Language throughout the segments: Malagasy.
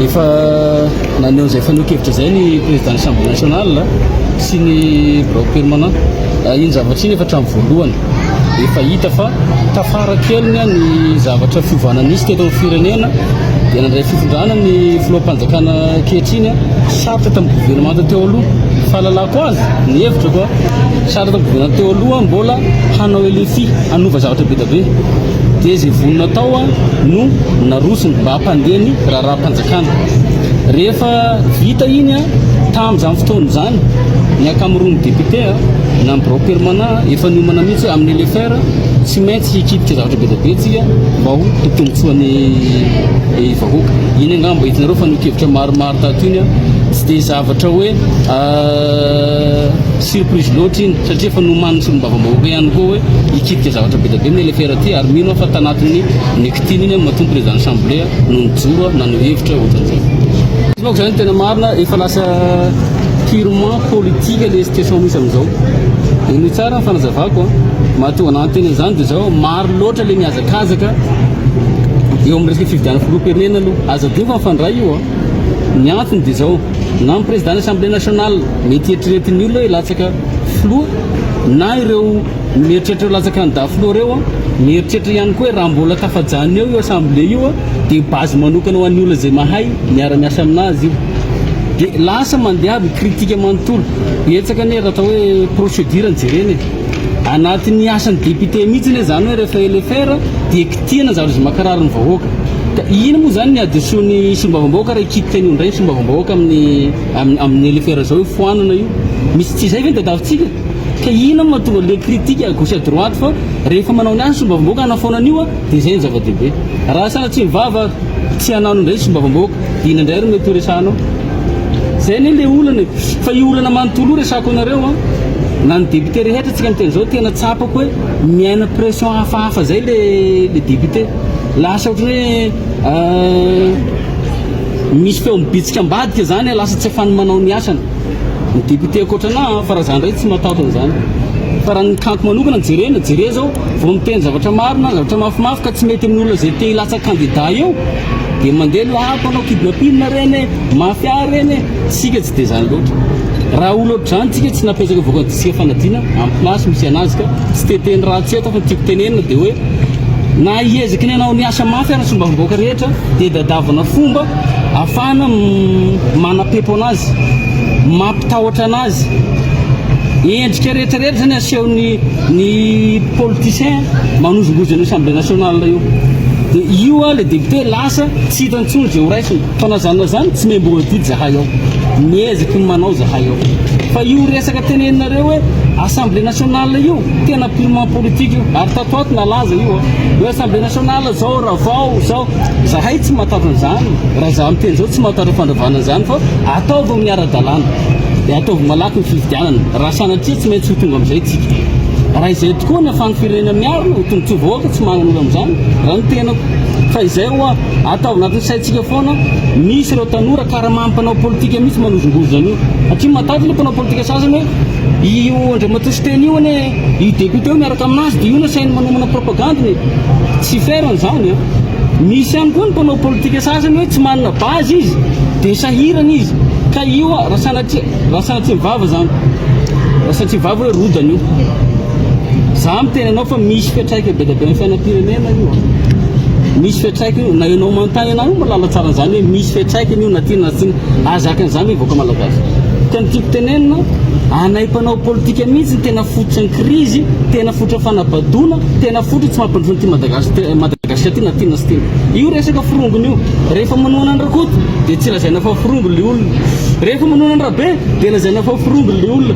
efa naneo zay fanokevitra zay ny président l'Assemblée nationale sy ny bloc permanent iny zavatra iny efa hatramin'ny voalohany efa hita fa tafara keliny ny zavatra fiovanan'isy teto amin'ny firenena dia nandray fitondrana ny filoham-panjakana ankehitriny sarotra tamin'ny gouvernement teo aloha fahalalako azy ny hevitra koa sarotra tamin'ny gouvernement teo aloha mbola hanao elefi hanova zavatra be da be dia izay vonona tao no narosiny mba hampandeny raha-raha-mpanjakana rehefa vita iny tamin'izany fotoana izany ny akamoron'ny député na ny bloc permanent efa niomana mihitsy amin'ny LFR tsy maintsy hikidika zavatra be da be tsika mba ho totombotsoan'ny vahoaka iny angamba hitinareo fa nokevitra maromaro tato iny tsy dia zavatra hoe surprise loatra iny satria efa nomaniny sy nimbavambahoaka ihany koa hoe hikidika zavatra be da be amin'ny LFR ty ary mino fa tanatin'ny nictine iny mahatonga président l'Assemblée no nijoro na no hevitra ohatran'izay izy manko zany tena marina efa lasa purement politique le situation misy amizao iny tsara ny fanazavako mahatonga ananteny an'izany dia zao maro loatra le miazakazaka eo amin'ny resaka fividiana filoham-pirenena aloha aza adino fa mifandray io ny antony dia zao na ny président l'Assemblée nationale mety eritreretin'ny olona hoe latsaka filoha na ireo mieritreritra latsaka candidat filoha reo mieritreritra ihany koa hoe raha mbola tafajany eo io assemblée io dia base manokana ho an'ny olona zay mahay miara-miasa aminazy io dia lasa mandeha aby kritika manontolo etsaka ny raha atao hoe procédure nyjereny anatin'ny asan'ny député mihitsy iny zany hoe rehefa LFR dia kitihana zavatra izy makarary ny vahoaka ka iny moa zany ny addition'ny sombavambahoaka raha hikidika ny ondray sombavambahoaka amin'ny LFR zao hoe foanana io misy tsy izay ve ny tadavintsika ka ina mahatonga le critique à gauche à droite fa rehefa manao ny asa sombavambahoaka anafaonan'io dia izay ny zava-dehibe raha sanatria mivava tsy hanao indray sombavambahoaka dia ina indray ry mety ho resanao zay ny le olana fa io olana manontolo resako anareo na ny député rehetra tsika miteny zao tena tsapako hoe miaina pression hafahafa zay le député lasa ohatry hoe misy feo mibitsika ambadika zany lasa tsy afany manao ny asany ny député akoatrana fa raha zany ndray tsy mataotana zany fa raha ny kanto manokana jere zao vao miteny zavatra marina zavatra mafimafy ka tsy mety amin'olona zay te hilatsa candidat eo dia mandeha lapanao kidnapina reny mafia reny tsika tsy dia zany loatra raha olo ohatry zany tsika tsy napetraka voaka disika fanadina amin'ny place misy anazy ka tsy teteny raha tsy atao fa tiako tenenina dia hoe na hiezaka ny anao ny asa mafy ary sombavambahoaka rehetra dia dadavana fomba afana manapepo anazy mampitahotra anazy endrika rehetrarehetra zany aseho ny politicien manozongozy ny Assemblée nationale io dia io le député lasa tsy hitantsony zay ho raisiny fanazana zany tsy membola didy zahay ao miezaka ny manao zahay ao fa io resaka tenenareo hoe Assemblée nationale io tena purement politique io ary tatoato nalaza io hoe Assemblée nationale zao raha vao zao zahay tsy mahatatrany zany raha za miteny zao tsy mahatatra fandravana zany fa ataova miara-dalàna dia ataova malaky ny fividianana raha sanatria tsy maintsy ho tonga amin'izay tsika raha izay tokoa ny afany firenena miarina ho tonga tsy vahoaka tsy magnan'olo amin'izany raha ny tenako fa izay hoa atao anatin'ny saintsika foana misy ireo tanora karaha mampanao politika mihitsy manozongozana io satria matavy le mpanao politika sasany hoe io andra matosy teny io ane io député io miaraka aminazy dia io na sainy manomana propagandany tsy ferany zany misy ihany koa ny mpanao politika sasany hoe tsy manana base izy dia sahirana izy ka io raha sanatria mivava zany raha sanatria mivava hoe rodana io za miteny anao fa misy fiatraika be da be amin'ny fiainam-pirenena io misy fiatraika io na ianao manontany anao io malala tsara zany hoe misy fiatraikany io na tiana na tsy azakan'izany hoe voaka malagasy ka ny tiako tenenina anay mpanao politika mihitsy tena fototra ny krizy tena fototra fanabadona tena fototra tsy mampandrona ty Madagasikara ty na tiana sy tiana io resaka firongony io rehefa manoana ny rakoto dia tsy lazaina fa firongony le olona rehefa manoana ny rabe dia lazaina fa firongony le olona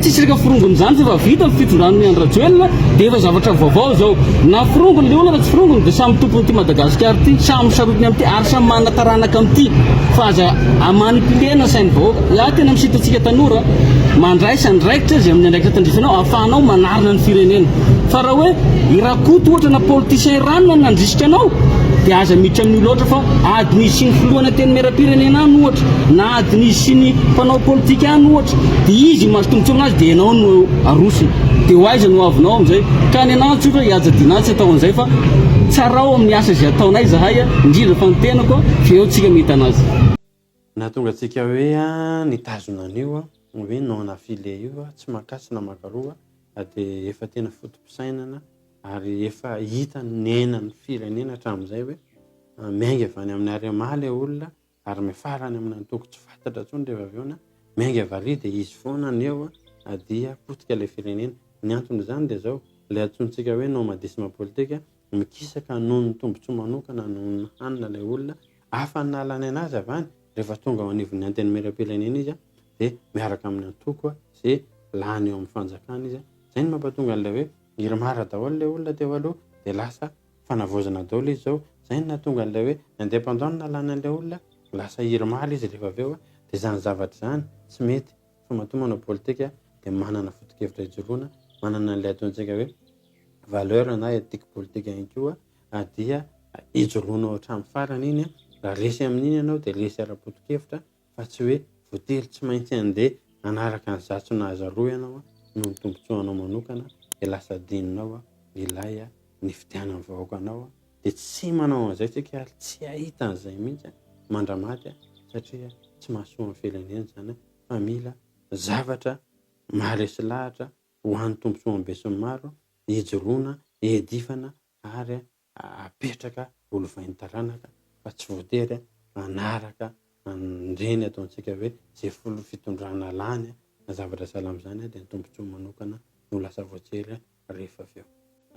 tsisy reka firongony zany fa vita ny fitondrany andrajoelona dia efa zavatra vaovao zao na firongony le olona raha tsy firongony dia samy tompony ty Madagasikara ty samy sarotiny amin'ity ary samy manana taranaka amin'ity fa aza amanipilena sainy vahoaka ya tena misitatsika tanora mandraisa ndraikitra zay amin'ny andraikitra tandrifanao ahafahanao manarina ny firenena fa raha hoe irakoto ohatra na politicien ranona nandrisika anao dia aza miditra amin'io loatra fa adiny izy sy ny filohana teny meram-pirenena any ohatra na adiny izy sy ny mpanao politika any ohatra dia izy masotombotsy aminazy dia ianao no arosiny dia ho aiza no avinao amin'izay ka ny anantsy ohatra hiajadina tsy atao an'izay fa tsarao amin'ny asa izay ataonay zahay indrindra fa ny tenako feotsika mihita anazy na tonga atsika hoe nitazona an'io hoe naona file io tsy makasina makaroa dia efa tena fotom-pisainana ary efa hita nenany firenena hatramin'izay hoe miainga avy any amin'ny arema ilay olona ary mifarany amin'ny antoko tsy fantatra intsony rehefa avy eona miainga avy dia izy foana ny eo dia potika ilay firenena ny antony izany dia zao ilay antsontsika hoe nomadisme politika mikisaka noho ny tombotsoa manokana noho ny hanina ilay olona hafa ny nalany anazy avy any rehefa tonga ao anivon'ny antenimieram-pirenena izy dia miaraka amin'ny antoko izay lany eo amin'ny fanjakana izy izay ny mampatonga an'ilay hoe irmara daholo ilay olona teo aloha dia lasa fanavozana daholo izy zao izay ny natonga an'ilay hoe indépendant nalany an'ilay olona lasa irmala izy rehefa avy eo dia izany zavatra izany tsy mety fa matomana politika dia manana foto-kevitra ijoroana manana an'ilay ataontsika hoe valeur na éthique politique ihany koa dia ijoroana hatramin'ny farany iny raha resy amin'iny ianao dia resy ara-poto-kevitra fa tsy hoe voatery tsy maintsy andeha anaraka ny zatsona azaroa ianao no ny tombotsoanao manokana dia lasa dininao ilay ny fidianany vahoakanao dia tsy manao an'izay tsika ary tsy ahita an'izay mihitsy mandramaty satria tsy mahasoa amin'ny firenena zany fa mila zavatra maharesy lahatra ho an'ny tombotsoa be sy ny maro ijoroana edifana ary apetraka olo vaintaranaka fa tsy voatery anaraka andreny ataontsika hoe zay folo fitondrana lany na zavatra salamy zany dia ny tombotsoa manokana no lasa voatery rehefa avy eo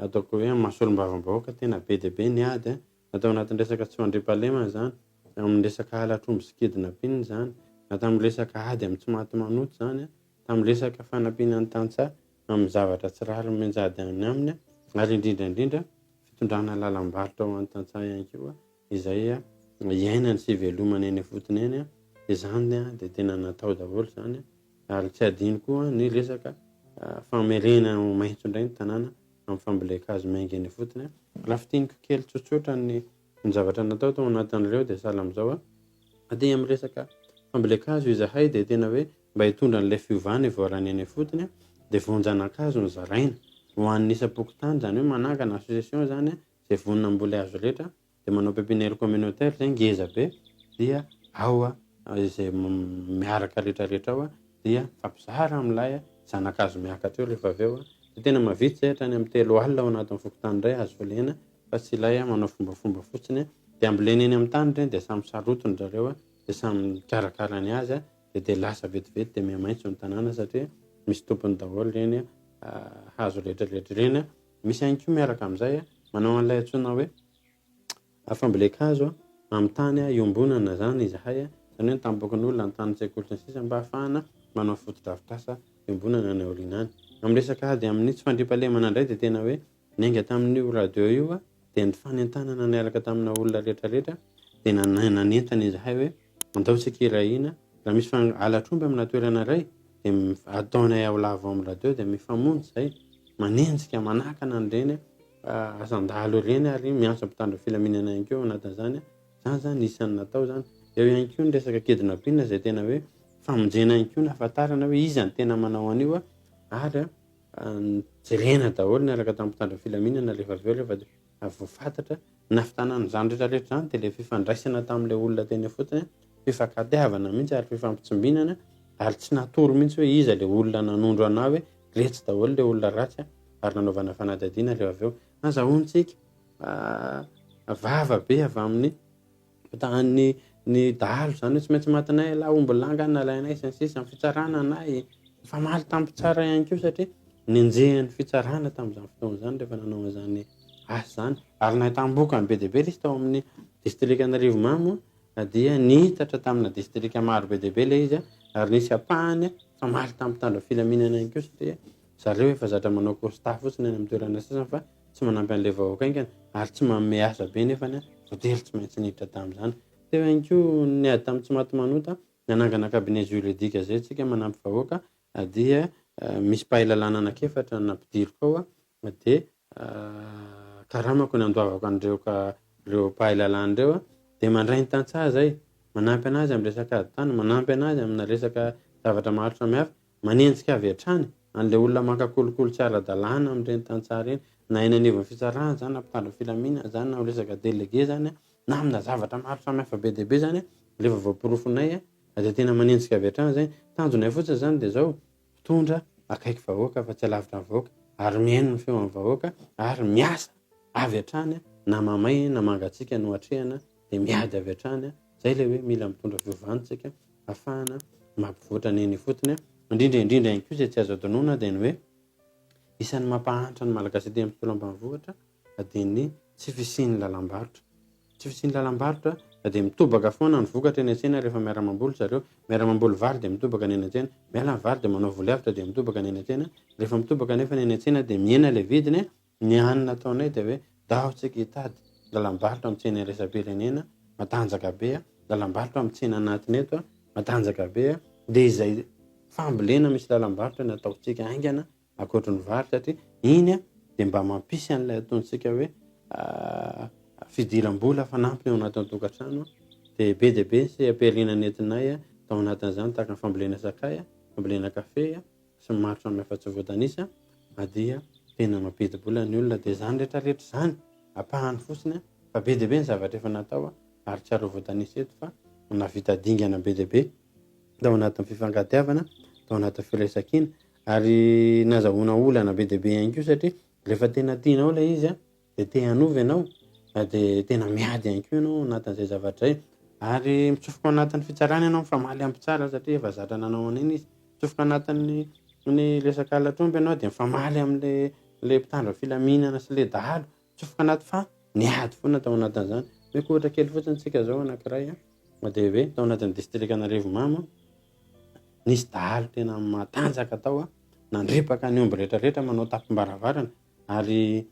ataoko hoe mahasolom-bavam-bahoaka tena be dia be ny ady atao anatin'ny resaka tsy fandriam-pahalemana zany amin'ny resaka halatromby sy kidnapping zany na tamin'ny resaka ady amin'ny tsy maty manoto zany tamin'ny resaka fanampiana ny tantsaha amin'ny zavatra tsy rary menjady any aminy ary indrindra fitondrana lalam-barotra ho an'ny tantsaha ihany koa izay iainany sy velomany eny fotony eny dia zany dia tena natao daholo zany ary tsy adino koa ny resaka famerena maitso indray ny tanàna amin'ny famboleka-hazo mainga eny fotony raha fitiniko kely tsotsotra ny zavatra natao tao anatin'ireo dia sahala amin'izao dia amin'ny resaka famboleka-hazo izahay dia tena hoe mba hitondra n'ilay fiovana voarany eny fotony dia vonjana-kazo ny zaraina ho an'ny isa-pokotany zany hoe manangana association zany izay vonina mbola hazo rehetra dia manao pépinière communautaire zay ngeza be dia ao izay miaraka rehetrarehetra ao dia fampizara amin'ilay zanakazo miakatra eo rehefa avy eo dia tena mavitsy zay hatrany amin'ny 3 alina ao anatin'ny fokotany iray azo volena fa tsy ilay manao fombafomba fotsiny dia ambolena eny amin'ny tany ireny dia samy sarotony zareo dia samy karakarany azy dia lasa vetivety dia miamaitso ny tanàna satria misy tompony daholo ireny hazo rehetrarehetra ireny misy ihany koa miaraka amin'izay manao an'ilay antsoina hoe famboleka-hazo amin'ny tany iombonana zany izahay zany hoe tampokon'olona ny tany tsekolitra ny sisa mba ahafahana manao fotodrafitrasa iombonana ny aoriana any amin'ny resaka ady amin'ny tsy fandriam-pahalemana indray dia tena hoe nainga tamin'io radio io dia ny fanentanana niaraka tamina olona rehetrarehetra dia nanentana izahay hoe andaontsika irahina raha misy halatromby amina toerana iray dia ataonay ao lavo amin'ny radio dia mifamonjy izay manenjika manakana an'ireny asandalo ireny ary miantso mpitandro filaminana ihany koa anatin'izany zany isan'ny natao zany eo ihany koa ny resaka kidnapping izay tena hoe famonjena ihany koa ny ahafantarana hoe izy ny tena manao an'io ary jerena daholo niaraka tamin'ny mpitandro filaminana rehefa avy eo rehefa voafantatra nafitanana zany rehetrarehetra zany dia ilay fifandraisana tamin'ilay olona teny fotsiny fifankatiavana mihitsy ary fifampitsombinana ary tsy natory mihitsy hoe iza ilay olona nanondro anao hoe retsy daholo ilay olona ratsy ary nanaovana fanadadiana rehefa avy eo azahoantsika vava be avy amin'ny ny dahalo zany hoe tsy maintsy matinay la omby langa nalainay sy ny sisa ny fitsarana anay fa maly tamin'ny tsara ihany koa satria nenjehan'ny fitsarana tamin'izany fotoana zany rehefa nanao an'izany asa zany ary nahitam-bokany be dia be izy tao amin'ny distrika Anarivomamo dia nihitatra tamina distrika maro be dia be ilay izy ary nisy apahany fa maly tamin'ny mpitandro filaminana ihany koa satria zareo efa zatra manao constat fotsiny any amin'ny toerana sasany fa tsy manampy an'ilay vahoaka aingana ary tsy manome asa be nefany voatery tsy maintsy niditra tamin'izany teo ihany koa ny ady tamin'ny tsy maty manota nanangana cabinet juridika zay tsika manampy vahoaka dia misy pahalalana anakefatra nampidiriko ao dia karamako ny andoavako an'ireo pahalalana ireo dia mandray ny tantsaha zay manampy anazy amin'ny resaka ady tany manampy anazy amina resaka zavatra maro samihafa manenjika avy hatrany an'ilay olona makakolokolo tsy ara-dalàna amin'ireny tantsaha ireny na eny anivon'ny fitsarana zany na mpitandro filaminana zany na ho resaka délégué zany na amina zavatra maro samihafa be deaibe zany rehefa voaporofonay de tena manenjika avy hatrany zany tanjonay fotsiny zany de zao mpitondra akaiky vahoaka fa tsy alavitra ny vahoaka ary mihaino ny feo amin'ny vahoaka ary miasa avy hatrany na mamay na mangatsika no atrehana de miady avy hatrany zay le hoe mila mitondra fiovantsika ahafahana mampivoatra ny eny fotony indrindra ihany koa zay tsy azo adonona de ny hoe isan'ny mampahantra ny malagasy aty amin'ny tontolo ambanivohitra de ny tsy fisian'ny lalam-barotra tsy fisian'ny lalam-barotra de mitobaka foana ny vokatra eny an-tsena rehefa miara-mamboly zareo miara-mamboly vary de mitobaka ny eny an-tsena miala ny vary de manao voly avitra de mitobaka ny eny an-tsena rehefa mitobaka nefa ny eny an-tsena de miena le vidiny ny hanina ataonay de hoe dahotsika hitady lalam-barotra amin'ny tsena iraisam-pirenena matanjaka be lalam-barotra amin'ny tsena anatiny eto matanjaka be de izay fambolena misy lalam-barotra ny ataotsika aingana akoatry ny vary satria iny de mba mampisy an'ilay ataontsika hoe fidiram-bola fanampiny ao anatin'ny tokantrano de be sy ampiarina nentinay tao anatin'izany tahaka ny fambolena sakay fambolena kafe sy ny maro samihafa tsy voatanisa dia tena mampidi-bola ny olona de zany rehetrarehetra zany apahany fotsiny fa be ny zavatra efa natao ary tsy aro voatanisa eto fa navita dingana be tao anatin'ny fifangadiavana tao anatin'ny firaisan-kina ary nazahoana olana be ihany koa satria rehefa tena tianao ilay izy de te hanovy ianao de tena miady ihany koa ianao anatin'izay zavatra zay ary mitsofoka anatin'ny fitsarana ianao mifamaly ampy tsara satria efa zatra nanao an'iny izy mitsofoka anatin'ny ny resaka latromby ianao de mifamaly am'le mpitandro filaminana sy le dahalo mitsofoka anaty fa niady foana tao anatin'izany hoe kohatra kely fotsiny tsika zao anankiray de hoe tao anatin'ny district Anarivomamo nisy dahalo tena matanjaka tao nandrepaka ny omby rehetrarehetra manao tapim-baravarana ary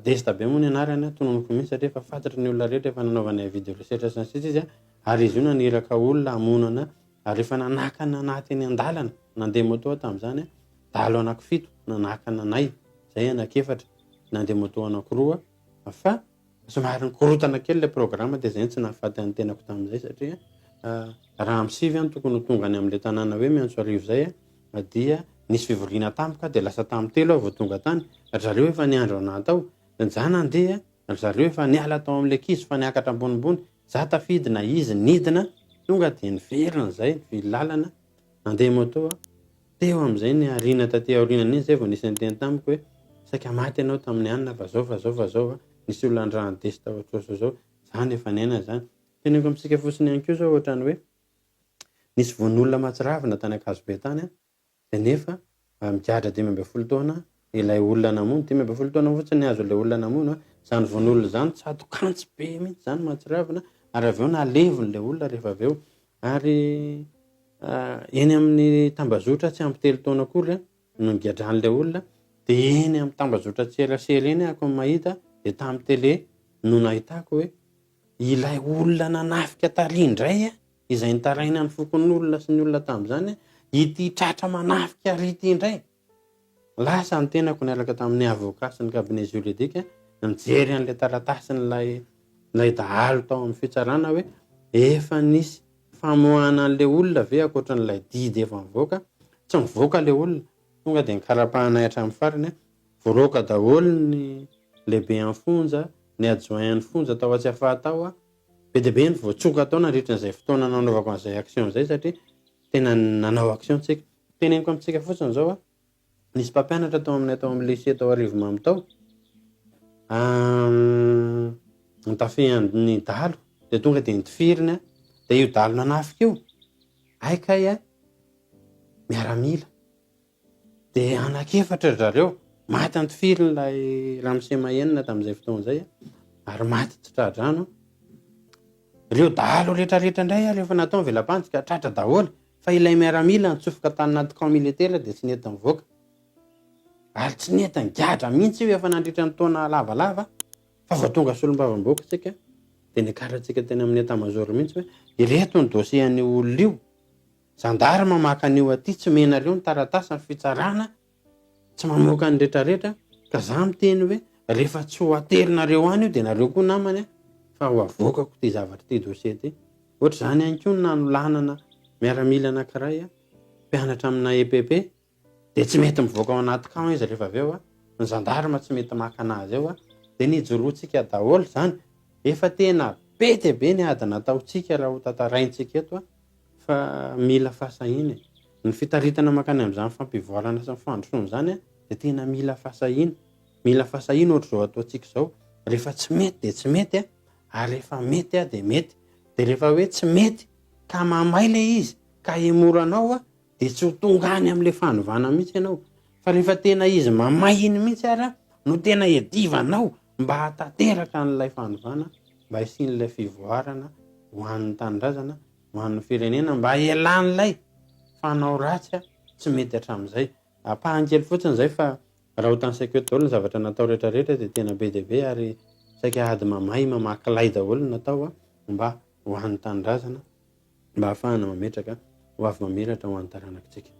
desta be moa ny anarany tononoko mihitsy satria efa fantatra ny olona rehetra efa nanaovana video research sy ny sisa izy ary izy io naniraka olona hamonana ary efa nanakana anaty eny an-dalana nandeha moto tamin'izany dahalo anankifito nanakana anay zay anankefatra nandeha moto anankiroa fa somary nikorotana kely le programme de zay tsy nahafaty ny tenako tamin'izay satria raha am'sivy tokony ho tonga any amin'le tanàna hoe miantso arivo zay dia nisy fivoriana tampoka de lasa tamin'ny telo aho vao tonga tany ary zareo efa niandro anahy tao zany andeha ary zareo efa niala tao amin'le kiso fa niakatra ambonimbony za tafidina izy nidina tonga de niverina zay vilalana nandeha moto teo am'izay ny arina taty aoriana iny zay vao nisy nyteny tamiko hoe saika maty ianao tamin'ny anina fa zao nisy olona andrany desta ohatroso zao zany efa niaina zany teneko amitsika fotsiny ihany koa zao ohatrany hoe nisy von'olona matsiravina tany Akazobe tany de nefa migadra 5 taona ilay olona namono 5 taona fotsiny azo ilay olona namono zany von'olona zany tsato kantsy be mihitsy zany matsiravina ary avy eo nalevon'ilay olona rehefa avy eo ary eny amin'ny tambazotra tsy ampy 3 taona akory no nigadran'ilay olona de eny amin'ny tambazotra tserasera eny ako mahita de tamin'ny tele no nahitako hoe ilay olona nanafika tarindray izay nitaraina ny fokon'olona sy ny olona tamin'izany ity tratra manafika rity indray lasa ny tenako niaraka tamin'ny avocat sy ny cabinet juridique nijery an'le taratasyn'lay dahalo tao amin'ny fitsarana hoe efa nisy famoahana an'le olona ve akoatran'ilay didy efa mivoaka tsy mivoaka le olona tonga de nikarapahana hatramin'ny farany voaroka daholo ny lehibe amin'ny fonja ny adjoint ny fonja tao atsy afahatao be ny voatsoka tao nandritra n'izay fotoana nanaovako an'izay action zay satria tena nanao action tsika teneniko amintsika fotsiny zao nisy mpampianatra tao aminay tao amin'ny lycée tao Arivomamo tao nitafehan'ny dahalo de tonga de nitifiriny de io dahalo nanafika io aikay miaramila de anakefatra zareo maty antifiriny lay Ramose Mahenina tamin'izay fotoana zay ary maty tsy tradrano reo dahalo rehetrarehetra indray rehefa natao velapanjika tratra daholo fa ilay miaramila nitsofoka tany anaty camp militaire de tsy nety mivoaka ary tsy nety nigadra mihitsy io efa nandritra ny taona lavalava fa vao tonga solombavam-boaka tsika de nikaratsika teny amin'ny etamajoro mihitsy hoe ireto ny dossier-ny olona io zandary mamaka an'io aty tsy menareo ny taratasy ny fitsarana tsy mamoaka ny rehetrarehetra ka za miteny hoe rehefa tsy ho aterinareo any io de nareo koa namany fa ho avokako ty zavatra ty dossier ty ohatra zany ihany koa nanolanana miaramila anankiray mpianatra amina EPP de tsy mety mivoaka ao anaty camp izy rehefa avy eo ny zandarma tsy mety maka anazy eo dia nijoroantsika daholo zany. Efa tena be dia be ny ady nataontsika raha ho tantaraintsika eto fa mila fahasahina. Ny fitaritana makany amin'izany fampivoarana sy fandrosoana zany dia tena mila fahasahina. Mila fahasahina ohatr' izao ataontsika izao. Rehefa tsy mety dia tsy mety ary rehefa mety dia mety. Dia rehefa hoe tsy mety ka mamay ilay izy ka emoranao dia tsy ho tonga any amin'ilay fanovana mihitsy ianao. Fa rehefa tena izy mamay iny mihitsy ary no tena edivanao mba hatateraka an'ilay fanovana, mba hisian'ilay fivoarana ho an'ny tanindrazana, ho an'ny firenena, mba ialan'ilay fanao ratsy tsy mety hatramin'izay. Ampahany-kely fotsiny izay fa raha ho tansaiko eto daholo ny zavatra natao rehetrarehetra dia tena be dia be ary saika ady mamay mamaky lay daholo natao mba ho an'ny tanindrazana, mba hahafahana mametraka ho avy mamiratra ho an'ny taranakitsika.